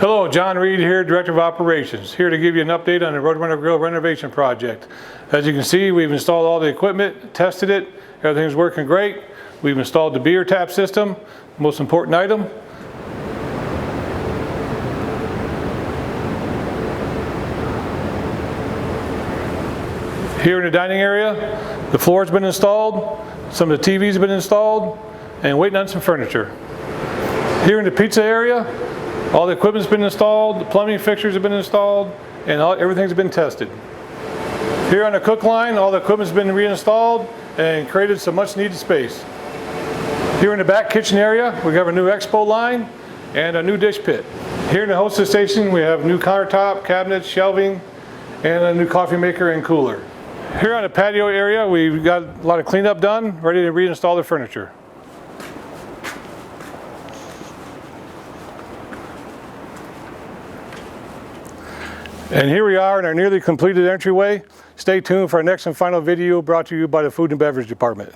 Hello, John Reed here, Director of Operations, here to give you an update on the RoadRunner Grill renovation project. As you can see, we've installed all the equipment, tested it, everything's working great. We've installed the beer tap system, most important item. Here in the dining area, the floor's been installed, some of the TVs have been installed, and waiting on some furniture. Here in the pizza area, all the equipment's been installed, the plumbing fixtures have been installed, and everything's been tested. Here on the cook line, all the equipment's been reinstalled and created some much needed space. Here in the back kitchen area, we have a new expo line and a new dish pit. Here in the Wholesale Station, we have new countertop, cabinets, shelving, and a new coffee maker and cooler. Here on the patio area, we've got a lot of cleanup done, ready to reinstall the furniture. And here we are in our nearly completed entryway. Stay tuned for our next and final video brought to you by the Food and Beverage Department.